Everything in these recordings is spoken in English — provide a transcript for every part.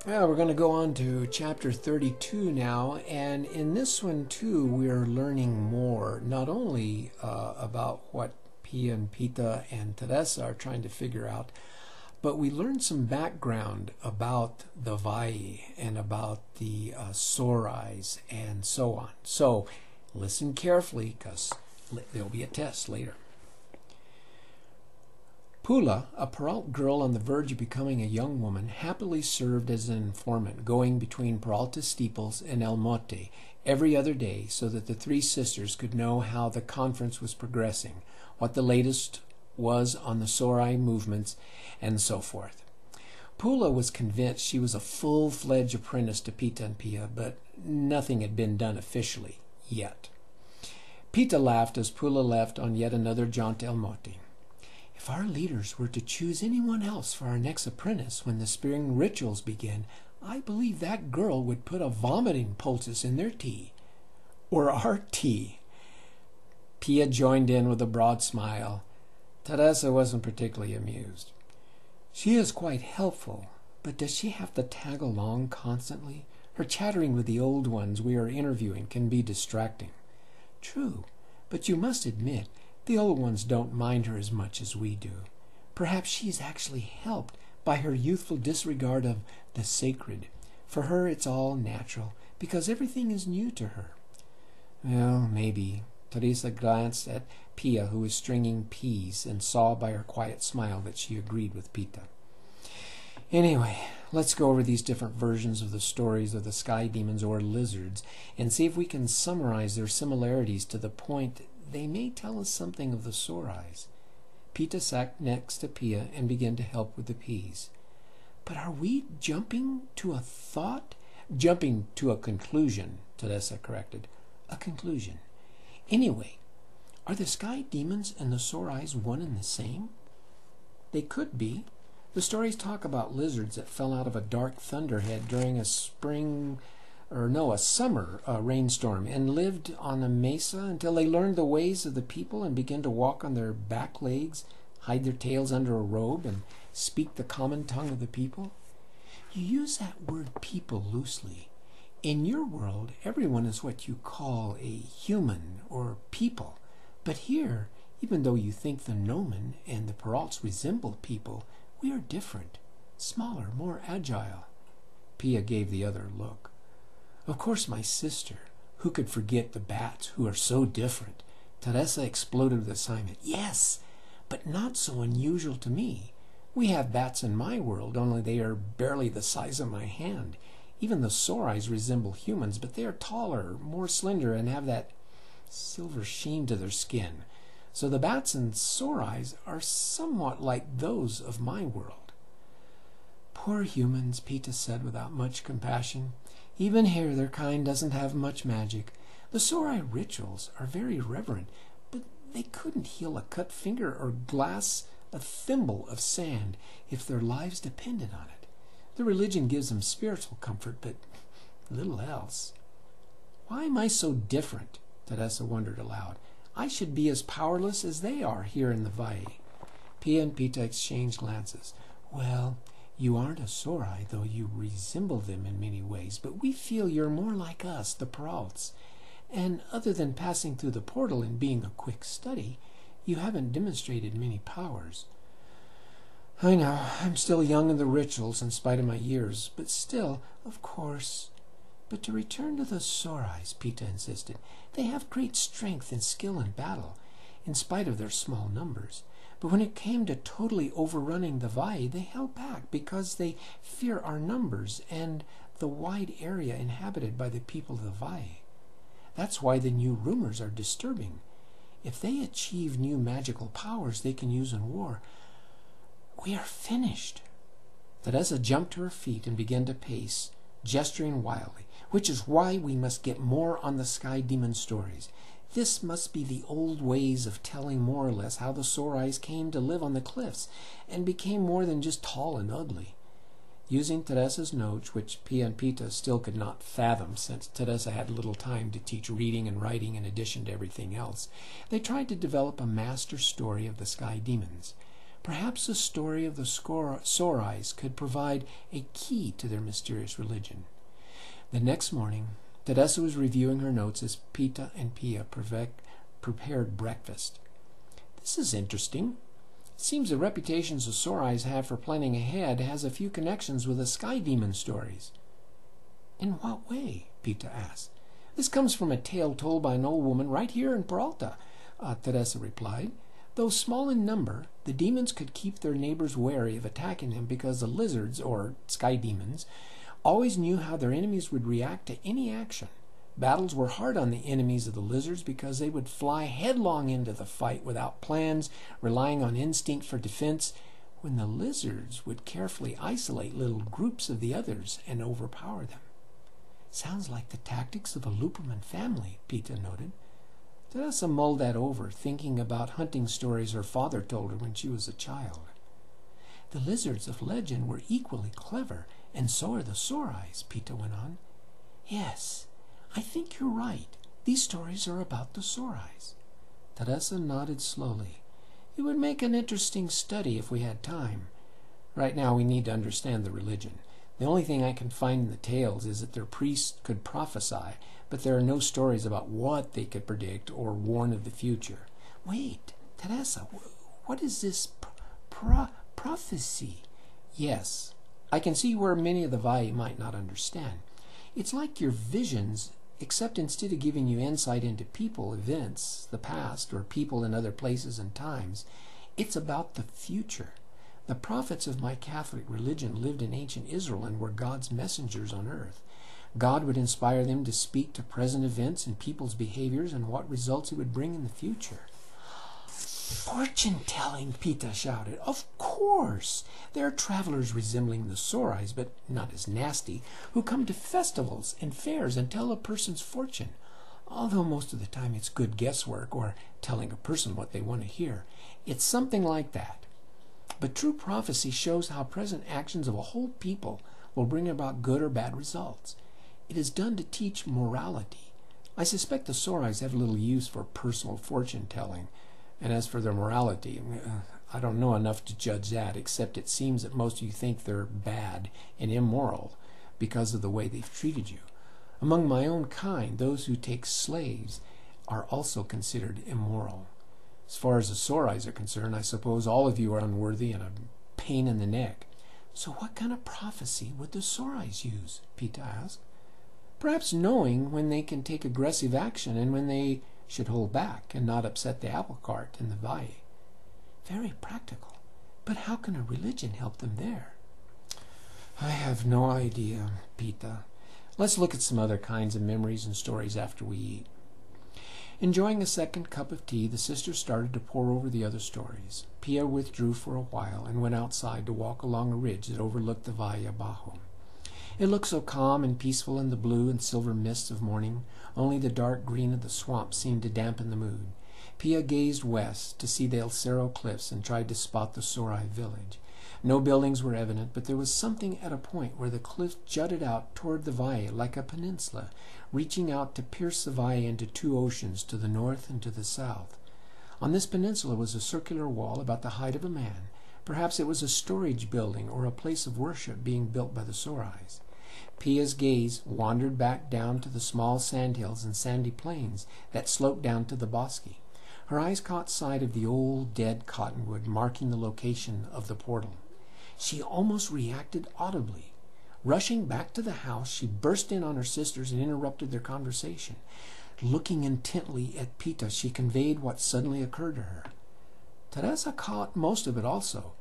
Yeah, we're going to go on to chapter 32 now, and in this one too, we are learning more, not only about what Pia and Pita and Teresa are trying to figure out, but we learn some background about the Vai and about the Sorais and so on. So listen carefully because there'll be a test later. Pula, a Peralta girl on the verge of becoming a young woman, happily served as an informant, going between Peralta steeples and El Mote every other day so that the three sisters could know how the conference was progressing, what the latest was on the Sorai movements, and so forth. Pula was convinced she was a full-fledged apprentice to Pita and Pia, but nothing had been done officially yet. Pita laughed as Pula left on yet another jaunt to El Mote. If our leaders were to choose anyone else for our next apprentice when the spring rituals begin, I believe that girl would put a vomiting poultice in their tea. Or our tea. Pia joined in with a broad smile. Teresa wasn't particularly amused. She is quite helpful, but does she have to tag along constantly? Her chattering with the old ones we are interviewing can be distracting. True, but you must admit, the old ones don't mind her as much as we do. Perhaps she's actually helped by her youthful disregard of the sacred. For her it's all natural, because everything is new to her. Well, maybe. Teresa glanced at Pia, who was stringing peas, and saw by her quiet smile that she agreed with Pita. Anyway, let's go over these different versions of the stories of the sky demons or lizards and see if we can summarize their similarities to the point they may tell us something of the Sorais. Pita sat next to Pia and began to help with the peas. But are we jumping to a thought? Jumping to a conclusion, Teresa corrected. A conclusion. Anyway, are the sky demons and the Sorais one and the same? They could be. The stories talk about lizards that fell out of a dark thunderhead during a summer rainstorm and lived on a mesa until they learned the ways of the people and began to walk on their back legs, hide their tails under a robe, and speak the common tongue of the people. You use that word people loosely. In your world, everyone is what you call a human or people. But here, even though you think the Nomen and the Peralts resemble people, we are different, smaller, more agile. Pia gave the other look. Of course, my sister. Who could forget the bats who are so different? Teresa exploded with assignment. Yes, but not so unusual to me. We have bats in my world, only they are barely the size of my hand. Even the Sorais resemble humans, but they are taller, more slender, and have that silver sheen to their skin. So the bats and Sorais are somewhat like those of my world. Poor humans, Pita said without much compassion. Even here their kind doesn't have much magic. The Sorai rituals are very reverent, but they couldn't heal a cut finger or glass a thimble of sand if their lives depended on it. The religion gives them spiritual comfort, but little else. Why am I so different? Teresa wondered aloud. I should be as powerless as they are here in the Vai. Pia and Pita exchanged glances. Well, you aren't a Sorai, though you resemble them in many ways, but we feel you're more like us, the Peralts. And other than passing through the portal and being a quick study, you haven't demonstrated many powers. I know, I'm still young in the rituals in spite of my years, but still, of course. But to return to the Sorais, Pita insisted, they have great strength and skill in battle, in spite of their small numbers. But when it came to totally overrunning the Vai, they held back because they fear our numbers and the wide area inhabited by the people of the Vai. That's why the new rumors are disturbing. If they achieve new magical powers they can use in war, we are finished. Teresa jumped to her feet and began to pace, gesturing wildly, which is why we must get more on the sky demon stories. This must be the old ways of telling more or less how the Sorais came to live on the cliffs and became more than just tall and ugly. Using Teresa's notes, which Pia and Pita still could not fathom since Teresa had little time to teach reading and writing in addition to everything else, they tried to develop a master story of the sky demons. Perhaps the story of the Sorais could provide a key to their mysterious religion. The next morning, Teresa was reviewing her notes as Pita and Pia prepared breakfast. "This is interesting. It seems the reputations the Sorais have for planning ahead has a few connections with the sky demon stories." "In what way?" Pita asked. "This comes from a tale told by an old woman right here in Peralta," Teresa replied. "Though small in number, the demons could keep their neighbors wary of attacking them because the lizards, or sky demons, always knew how their enemies would react to any action. Battles were hard on the enemies of the lizards because they would fly headlong into the fight without plans, relying on instinct for defense, when the lizards would carefully isolate little groups of the others and overpower them." "Sounds like the tactics of the Luperman family," Pita noted. Teresa mulled that over, thinking about hunting stories her father told her when she was a child. "The lizards of legend were equally clever, and so are the Sorais," Pita went on. "Yes, I think you're right. These stories are about the Sorais." Teresa nodded slowly. "It would make an interesting study if we had time. Right now we need to understand the religion. The only thing I can find in the tales is that their priests could prophesy, but there are no stories about what they could predict or warn of the future." "Wait, Teresa, what is this prophecy?" "Yes, I can see where many of the Valle might not understand. It's like your visions, except instead of giving you insight into people, events, the past, or people in other places and times, it's about the future. The prophets of my Catholic religion lived in ancient Israel and were God's messengers on earth. God would inspire them to speak to present events and people's behaviors and what results it would bring in the future." "Fortune-telling!" Pita shouted. "Of course! There are travelers resembling the Sorais, but not as nasty, who come to festivals and fairs and tell a person's fortune. Although most of the time it's good guesswork or telling a person what they want to hear. It's something like that. But true prophecy shows how present actions of a whole people will bring about good or bad results. It is done to teach morality. I suspect the Sorais have little use for personal fortune-telling. And as for their morality, I don't know enough to judge that, except it seems that most of you think they're bad and immoral because of the way they've treated you. Among my own kind, those who take slaves are also considered immoral. As far as the Sorais are concerned, I suppose all of you are unworthy and a pain in the neck." "So what kind of prophecy would the Sorais use?" Pita asked. "Perhaps knowing when they can take aggressive action and when they should hold back and not upset the apple cart in the Valle." "Very practical. But how can a religion help them there?" "I have no idea, Pita. Let's look at some other kinds of memories and stories after we eat." Enjoying a second cup of tea, the sisters started to pore over the other stories. Pia withdrew for a while and went outside to walk along a ridge that overlooked the Valle Bajo. It looked so calm and peaceful in the blue and silver mists of morning. Only the dark green of the swamp seemed to dampen the mood. Pia gazed west to see the El Cerro cliffs and tried to spot the Sorai village. No buildings were evident, but there was something at a point where the cliff jutted out toward the Valle like a peninsula, reaching out to pierce the Valle into two oceans, to the north and to the south. On this peninsula was a circular wall about the height of a man. Perhaps it was a storage building or a place of worship being built by the Sorais. Pia's gaze wandered back down to the small sandhills and sandy plains that sloped down to the bosque. Her eyes caught sight of the old dead cottonwood marking the location of the portal. She almost reacted audibly. Rushing back to the house, she burst in on her sisters and interrupted their conversation. Looking intently at Pita, she conveyed what suddenly occurred to her. Teresa caught most of it also.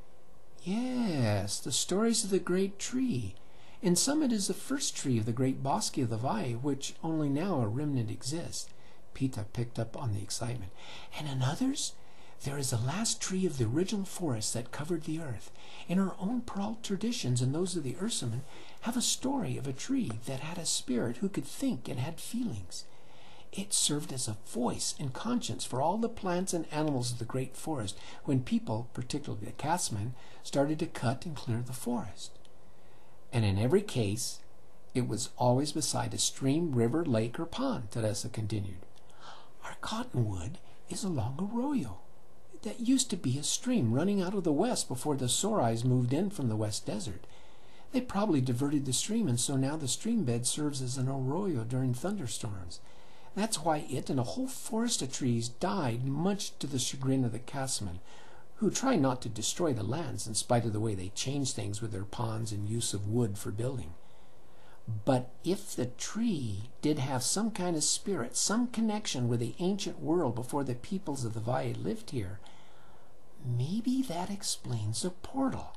"Yes, the stories of the great tree. In some it is the first tree of the great bosque of the Valle, which only now a remnant exists." Pita picked up on the excitement. "And in others, there is the last tree of the original forest that covered the earth. In our own Peralta traditions and those of the Ursuline have a story of a tree that had a spirit who could think and had feelings. It served as a voice and conscience for all the plants and animals of the great forest when people, particularly the craftsmen, started to cut and clear the forest. And in every case, it was always beside a stream, river, lake, or pond," Teresa continued. "Our cottonwood is along arroyo. that used to be a stream running out of the west before the Sorais moved in from the West Desert. They probably diverted the stream, and so now the stream bed serves as an arroyo during thunderstorms. That's why it and a whole forest of trees died, much to the chagrin of the Casmen, who try not to destroy the lands in spite of the way they change things with their ponds and use of wood for building. But if the tree did have some kind of spirit, some connection with the ancient world before the peoples of the Valle lived here, maybe that explains the portal.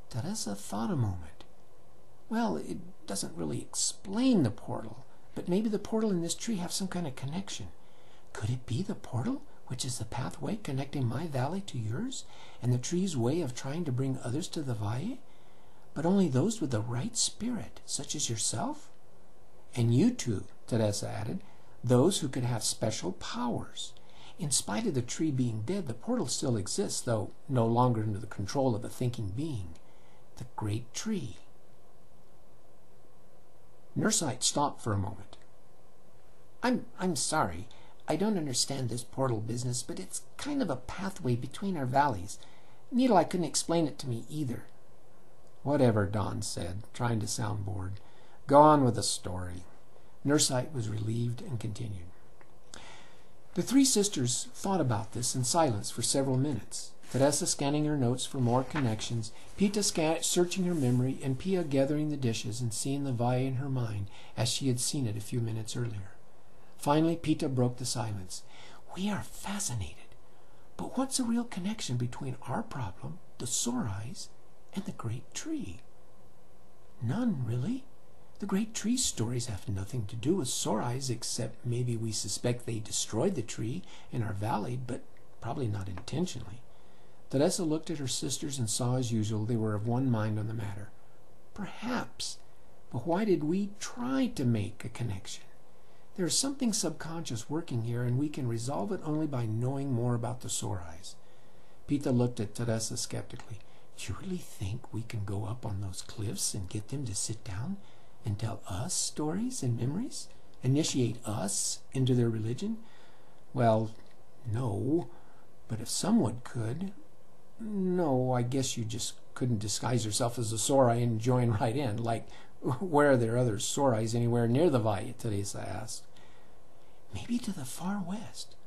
Teresa thought a moment. Well, it doesn't really explain the portal, but maybe the portal and this tree have some kind of connection. Could it be the portal, which is the pathway connecting my valley to yours, and the tree's way of trying to bring others to the Valle? But only those with the right spirit, such as yourself? And you too, Teresa added, those who could have special powers. In spite of the tree being dead, the portal still exists, though no longer under the control of a thinking being. The great tree. Nursite stopped for a moment. I'm sorry. I don't understand this portal business, but it's kind of a pathway between our valleys. Needle couldn't explain it to me either. Whatever, Dawn said, trying to sound bored. Go on with the story. Nursite was relieved and continued. The three sisters thought about this in silence for several minutes. Teresa scanning her notes for more connections, Pita searching her memory, and Pia gathering the dishes and seeing the Valle in her mind as she had seen it a few minutes earlier. Finally, Pita broke the silence. We are fascinated. But what's the real connection between our problem, the Sorais, and the great tree? None, really. The great tree stories have nothing to do with Sorais, except maybe we suspect they destroyed the tree in our valley, but probably not intentionally. Teresa looked at her sisters and saw, as usual, they were of one mind on the matter. Perhaps. But why did we try to make a connection? There is something subconscious working here, and we can resolve it only by knowing more about the Sorais. Pita looked at Teresa skeptically. Do you really think we can go up on those cliffs and get them to sit down and tell us stories and memories? Initiate us into their religion? Well, no. But if someone could... No, I guess you just couldn't disguise yourself as a Sorai and join right in. Like, where are there other Sorais anywhere near the Valle? Teresa asked. Maybe to the far west.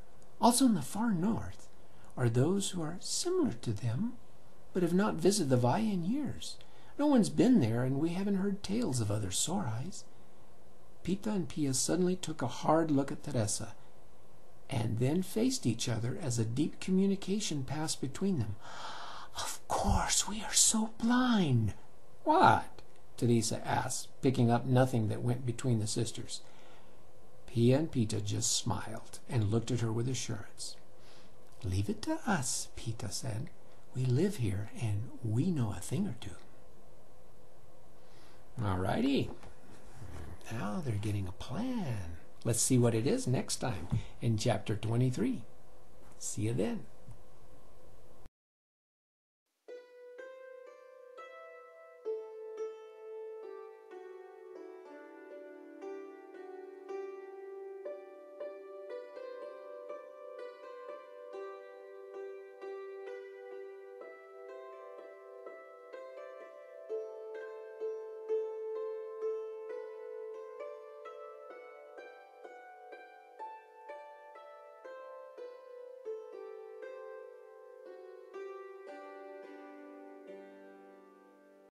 Also in the far north are those who are similar to them, but have not visited the Valle in years. No one's been there, and we haven't heard tales of other Sorais. Pita and Pia suddenly took a hard look at Teresa, and then faced each other as a deep communication passed between them. Of course, we are so blind. What? Teresa asked, picking up nothing that went between the sisters. Pia and Pita just smiled and looked at her with assurance. Leave it to us, Pita said. We live here, and we know a thing or two. All righty. Now they're getting a plan. Let's see what it is next time in Chapter 23. See you then.